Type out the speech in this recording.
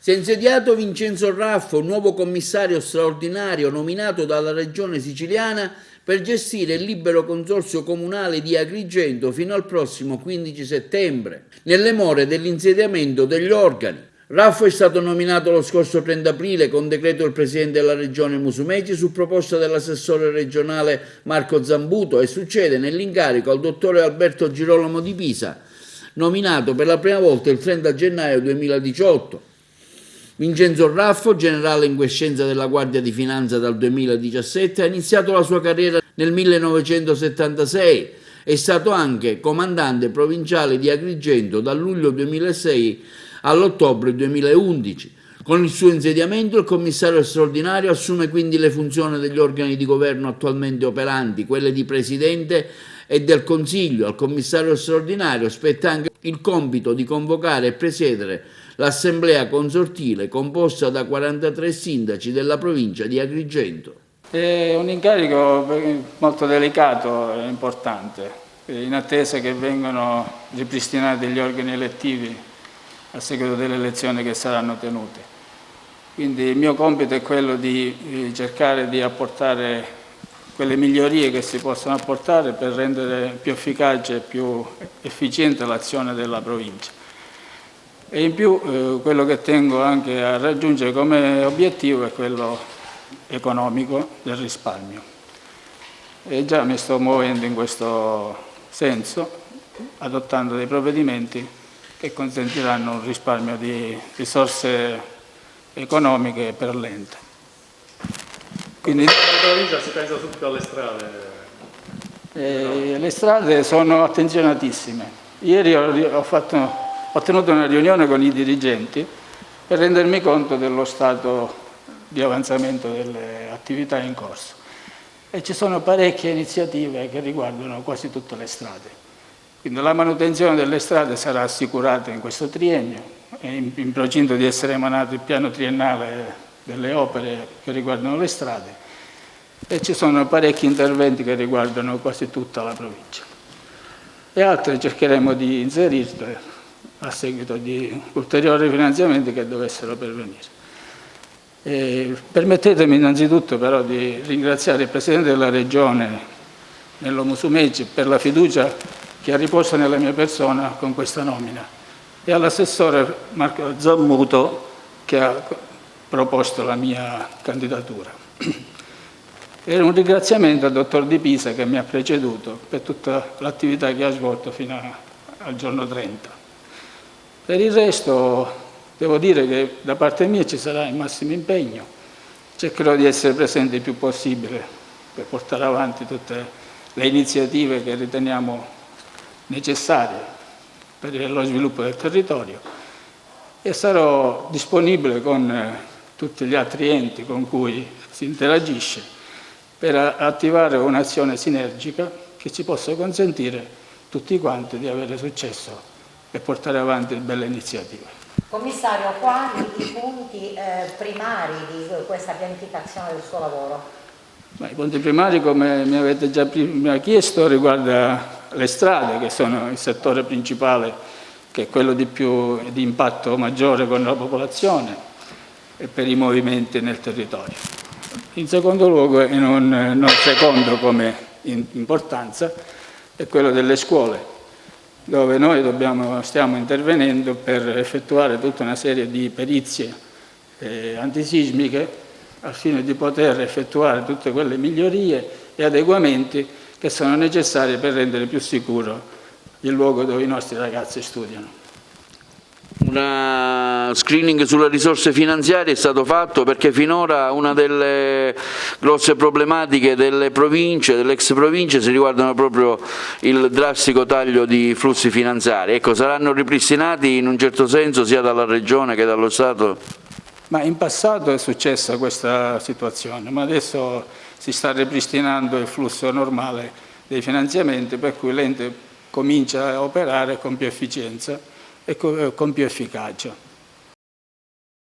Si è insediato Vincenzo Raffo, nuovo commissario straordinario nominato dalla Regione Siciliana per gestire il libero consorzio comunale di Agrigento fino al prossimo 15 settembre, nelle more dell'insediamento degli organi. Raffo è stato nominato lo scorso 30 aprile con decreto del Presidente della Regione Musumeci su proposta dell'assessore regionale Marco Zambuto e succede nell'incarico al dottore Alberto Girolamo di Pisa, nominato per la prima volta il 30 gennaio 2018. Vincenzo Raffo, generale in quiescenza della Guardia di Finanza dal 2017, ha iniziato la sua carriera nel 1976. È stato anche comandante provinciale di Agrigento dal luglio 2006 all'ottobre 2011. Con il suo insediamento il commissario straordinario assume quindi le funzioni degli organi di governo attualmente operanti, quelle di Presidente e del Consiglio. Al commissario straordinario spetta anche il compito di convocare e presiedere l'assemblea consortile composta da 43 sindaci della provincia di Agrigento. È un incarico molto delicato e importante, in attesa che vengano ripristinati gli organi elettivi a seguito delle elezioni che saranno tenute. Quindi il mio compito è quello di cercare di apportare quelle migliorie che si possono apportare per rendere più efficace e più efficiente l'azione della provincia. E in più quello che tengo anche a raggiungere come obiettivo è quello economico del risparmio. E già mi sto muovendo in questo senso, adottando dei provvedimenti che consentiranno un risparmio di risorse economiche per l'ente. Quindi in provincia si pensa subito alle strade. Le strade sono attenzionatissime. Ieri ho tenuto una riunione con i dirigenti per rendermi conto dello stato di avanzamento delle attività in corso. E ci sono parecchie iniziative che riguardano quasi tutte le strade. Quindi la manutenzione delle strade sarà assicurata in questo triennio, è in procinto di essere emanato il piano triennale delle opere che riguardano le strade e ci sono parecchi interventi che riguardano quasi tutta la provincia. E altre cercheremo di inserirle a seguito di ulteriori finanziamenti che dovessero pervenire. Permettetemi innanzitutto però di ringraziare il Presidente della Regione, Nello Musumeci, per la fiducia che ha riposto nella mia persona con questa nomina e all'assessore Marco Zambuto che ha proposto la mia candidatura. E un ringraziamento al dottor Di Pisa che mi ha preceduto per tutta l'attività che ha svolto fino al giorno 30. Per il resto devo dire che da parte mia ci sarà il massimo impegno, cercherò di essere presente il più possibile per portare avanti tutte le iniziative che riteniamo necessarie per lo sviluppo del territorio e sarò disponibile con tutti gli altri enti con cui si interagisce per attivare un'azione sinergica che ci possa consentire tutti quanti di avere successo e portare avanti belle iniziative. Commissario, quali i punti primari di questa pianificazione del suo lavoro? I punti primari, come mi avete già prima chiesto, riguarda le strade, che sono il settore principale, che è quello di impatto maggiore con la popolazione e per i movimenti nel territorio. In secondo luogo, e non secondo come importanza, è quello delle scuole, dove noi stiamo intervenendo per effettuare tutta una serie di perizie antisismiche al fine di poter effettuare tutte quelle migliorie e adeguamenti che sono necessari per rendere più sicuro il luogo dove i nostri ragazzi studiano. Una screening sulle risorse finanziarie è stato fatto perché finora una delle grosse problematiche delle province, delle ex province, si riguardano proprio il drastico taglio di flussi finanziari. Ecco, saranno ripristinati in un certo senso sia dalla Regione che dallo Stato? Ma in passato è successa questa situazione, ma adesso si sta ripristinando il flusso normale dei finanziamenti, per cui l'ente comincia a operare con più efficienza e con più efficacia.